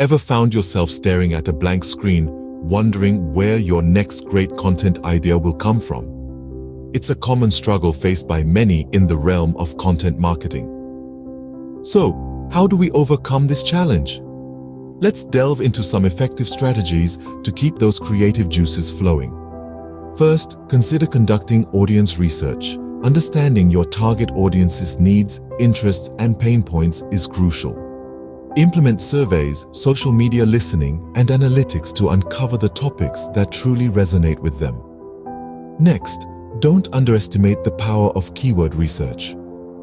Ever found yourself staring at a blank screen, wondering where your next great content idea will come from? It's a common struggle faced by many in the realm of content marketing. So, how do we overcome this challenge? Let's delve into some effective strategies to keep those creative juices flowing. First, consider conducting audience research. Understanding your target audience's needs, interests, and pain points is crucial. Implement surveys, social media listening, and analytics to uncover the topics that truly resonate with them. Next, don't underestimate the power of keyword research.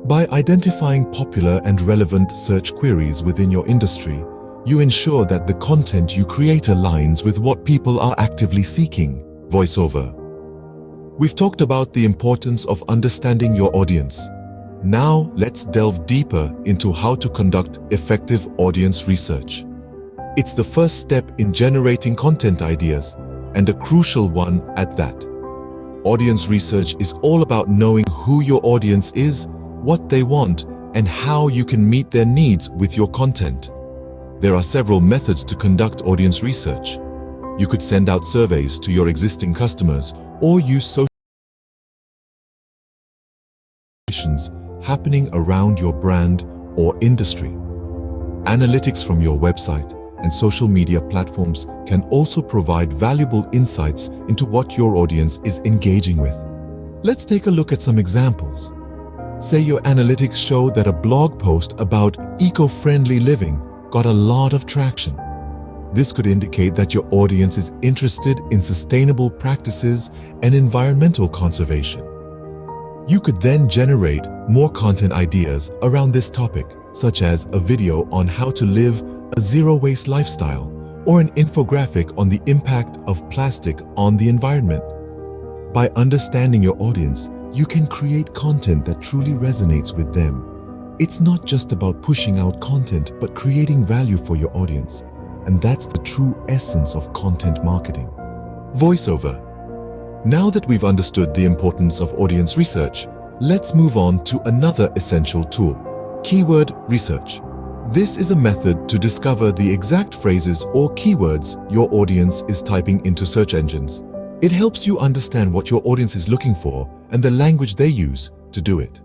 By identifying popular and relevant search queries within your industry, you ensure that the content you create aligns with what people are actively seeking. Voiceover. We've talked about the importance of understanding your audience. Now, let's delve deeper into how to conduct effective audience research. It's the first step in generating content ideas, and a crucial one at that. Audience research is all about knowing who your audience is, what they want, and how you can meet their needs with your content. There are several methods to conduct audience research. You could send out surveys to your existing customers or use social happening around your brand or industry. Analytics from your website and social media platforms can also provide valuable insights into what your audience is engaging with. Let's take a look at some examples. Say your analytics show that a blog post about eco-friendly living got a lot of traction. This could indicate that your audience is interested in sustainable practices and environmental conservation. You could then generate more content ideas around this topic, such as a video on how to live a zero-waste lifestyle or an infographic on the impact of plastic on the environment. By understanding your audience, you can create content that truly resonates with them. It's not just about pushing out content, but creating value for your audience. And that's the true essence of content marketing. Voiceover. Now that we've understood the importance of audience research, let's move on to another essential tool: keyword research. This is a method to discover the exact phrases or keywords your audience is typing into search engines. It helps you understand what your audience is looking for and the language they use to do it.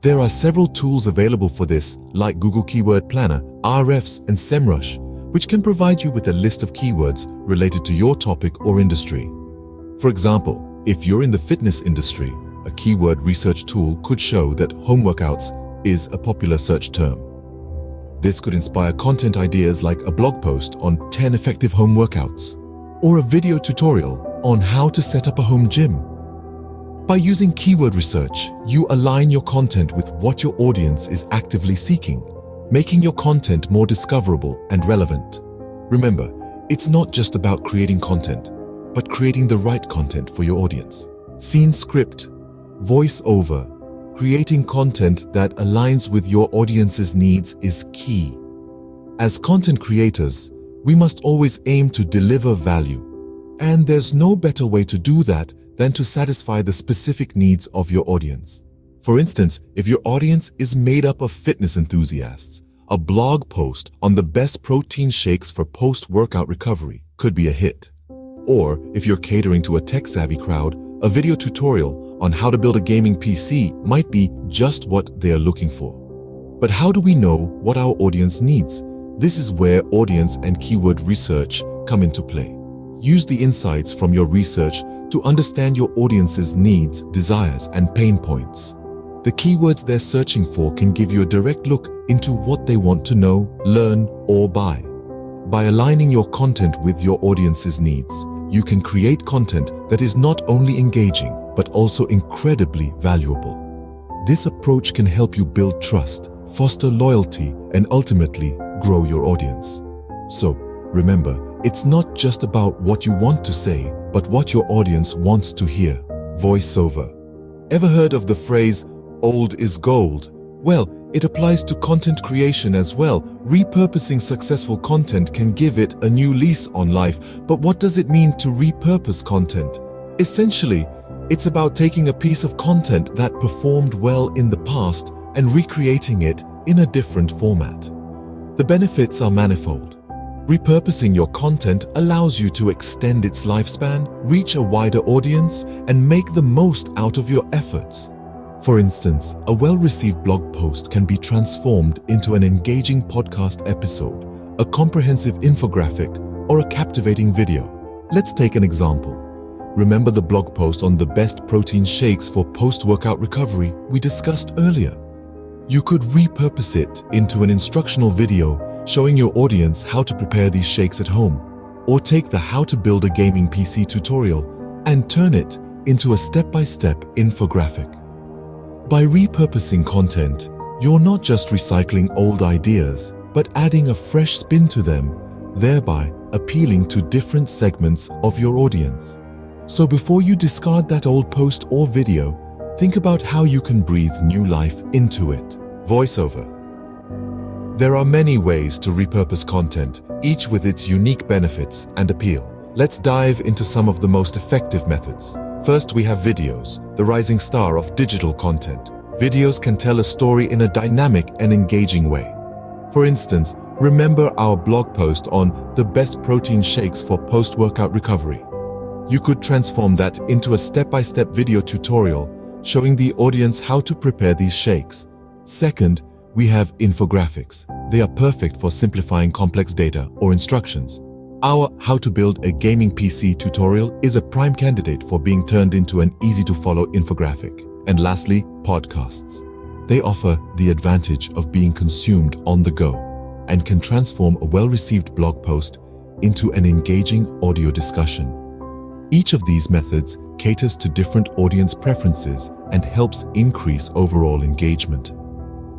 There are several tools available for this, like Google Keyword Planner, Ahrefs, and SEMrush, which can provide you with a list of keywords related to your topic or industry. For example, if you're in the fitness industry, a keyword research tool could show that home workouts is a popular search term. This could inspire content ideas like a blog post on 10 effective home workouts, or a video tutorial on how to set up a home gym. By using keyword research, you align your content with what your audience is actively seeking, making your content more discoverable and relevant. Remember, it's not just about creating content, but creating the right content for your audience. Scene script, voiceover, creating content that aligns with your audience's needs is key. As content creators, we must always aim to deliver value. And there's no better way to do that than to satisfy the specific needs of your audience. For instance, if your audience is made up of fitness enthusiasts, a blog post on the best protein shakes for post-workout recovery could be a hit. Or if you're catering to a tech-savvy crowd, a video tutorial on how to build a gaming PC might be just what they are looking for. But how do we know what our audience needs? This is where audience and keyword research come into play. Use the insights from your research to understand your audience's needs, desires, and pain points. The keywords they're searching for can give you a direct look into what they want to know, learn, or buy. By aligning your content with your audience's needs, you can create content that is not only engaging, but also incredibly valuable. This approach can help you build trust, foster loyalty, and ultimately grow your audience. So, remember, it's not just about what you want to say, but what your audience wants to hear. Voiceover. Ever heard of the phrase, "old is gold"? Well, it applies to content creation as well. Repurposing successful content can give it a new lease on life. But what does it mean to repurpose content? Essentially, it's about taking a piece of content that performed well in the past and recreating it in a different format. The benefits are manifold. Repurposing your content allows you to extend its lifespan, reach a wider audience, and make the most out of your efforts. For instance, a well-received blog post can be transformed into an engaging podcast episode, a comprehensive infographic, or a captivating video. Let's take an example. Remember the blog post on the best protein shakes for post-workout recovery we discussed earlier? You could repurpose it into an instructional video showing your audience how to prepare these shakes at home, or take the how to build a gaming PC tutorial and turn it into a step-by-step infographic. By repurposing content, you're not just recycling old ideas, but adding a fresh spin to them, thereby appealing to different segments of your audience. So before you discard that old post or video, think about how you can breathe new life into it. Voiceover. There are many ways to repurpose content, each with its unique benefits and appeal. Let's dive into some of the most effective methods. First, we have videos, the rising star of digital content. Videos can tell a story in a dynamic and engaging way. For instance, remember our blog post on the best protein shakes for post-workout recovery. You could transform that into a step-by-step video tutorial showing the audience how to prepare these shakes. Second, we have infographics. They are perfect for simplifying complex data or instructions. Our How to Build a Gaming PC tutorial is a prime candidate for being turned into an easy-to-follow infographic. And lastly, podcasts. They offer the advantage of being consumed on the go and can transform a well-received blog post into an engaging audio discussion. Each of these methods caters to different audience preferences and helps increase overall engagement.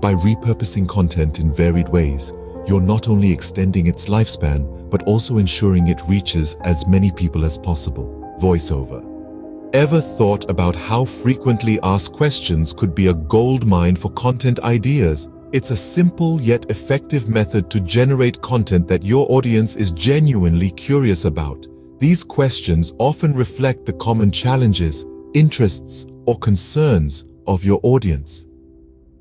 By repurposing content in varied ways, you're not only extending its lifespan, but also ensuring it reaches as many people as possible. Voiceover. Ever thought about how frequently asked questions could be a goldmine for content ideas? It's a simple yet effective method to generate content that your audience is genuinely curious about. These questions often reflect the common challenges, interests, or concerns of your audience.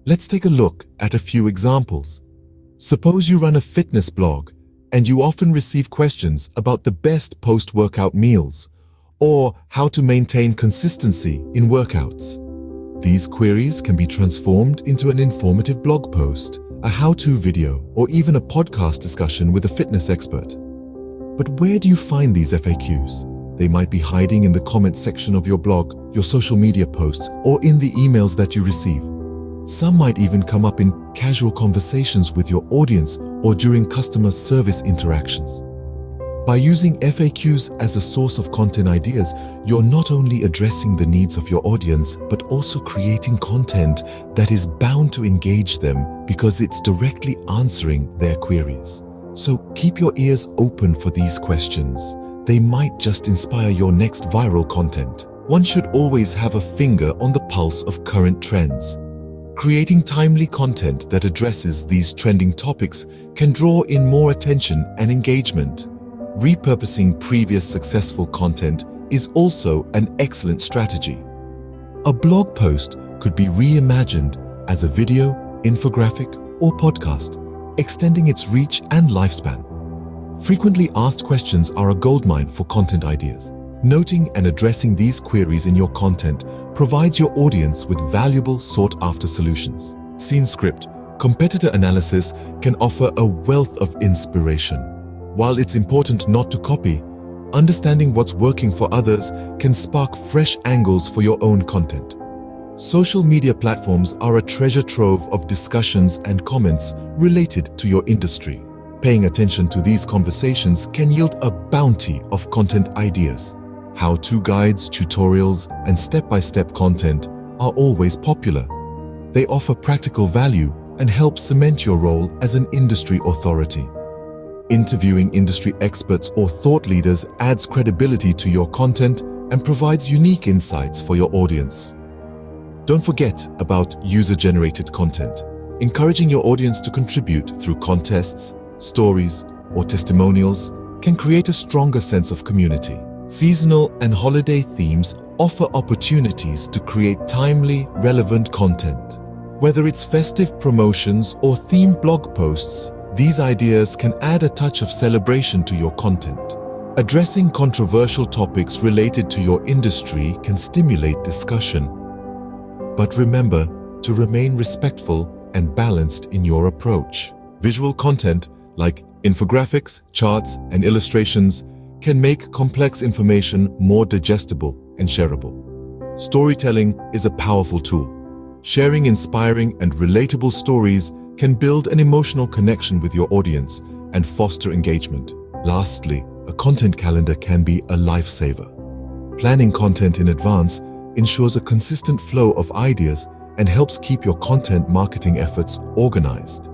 Let's take a look at a few examples. Suppose you run a fitness blog and you often receive questions about the best post-workout meals or how to maintain consistency in workouts. These queries can be transformed into an informative blog post, a how-to video, or even a podcast discussion with a fitness expert. But where do you find these FAQs? They might be hiding in the comments section of your blog, your social media posts, or in the emails that you receive. Some might even come up in casual conversations with your audience or during customer service interactions. By using FAQs as a source of content ideas, you're not only addressing the needs of your audience, but also creating content that is bound to engage them because it's directly answering their queries. So keep your ears open for these questions. They might just inspire your next viral content. One should always have a finger on the pulse of current trends. Creating timely content that addresses these trending topics can draw in more attention and engagement. Repurposing previous successful content is also an excellent strategy. A blog post could be reimagined as a video, infographic, or podcast, extending its reach and lifespan. Frequently asked questions are a goldmine for content ideas. Noting and addressing these queries in your content provides your audience with valuable sought-after solutions. Scene script, competitor analysis can offer a wealth of inspiration. While it's important not to copy, understanding what's working for others can spark fresh angles for your own content. Social media platforms are a treasure trove of discussions and comments related to your industry. Paying attention to these conversations can yield a bounty of content ideas. How-to guides, tutorials, and step-by-step content are always popular. They offer practical value and help cement your role as an industry authority. Interviewing industry experts or thought leaders adds credibility to your content and provides unique insights for your audience. Don't forget about user-generated content. Encouraging your audience to contribute through contests, stories, or testimonials can create a stronger sense of community. Seasonal and holiday themes offer opportunities to create timely, relevant content. Whether it's festive promotions or themed blog posts, These ideas can add a touch of celebration to your content. Addressing controversial topics related to your industry can stimulate discussion. But remember to remain respectful and balanced in your approach. Visual content like infographics, charts, and illustrations can make complex information more digestible and shareable. Storytelling is a powerful tool. Sharing inspiring and relatable stories can build an emotional connection with your audience and foster engagement. Lastly, a content calendar can be a lifesaver. Planning content in advance ensures a consistent flow of ideas and helps keep your content marketing efforts organized.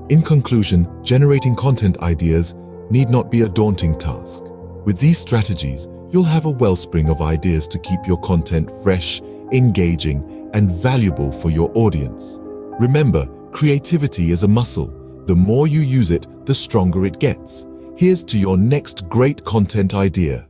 In conclusion, generating content ideas need not be a daunting task. With these strategies, you'll have a wellspring of ideas to keep your content fresh, engaging, and valuable for your audience. Remember, creativity is a muscle. The more you use it, the stronger it gets. Here's to your next great content idea.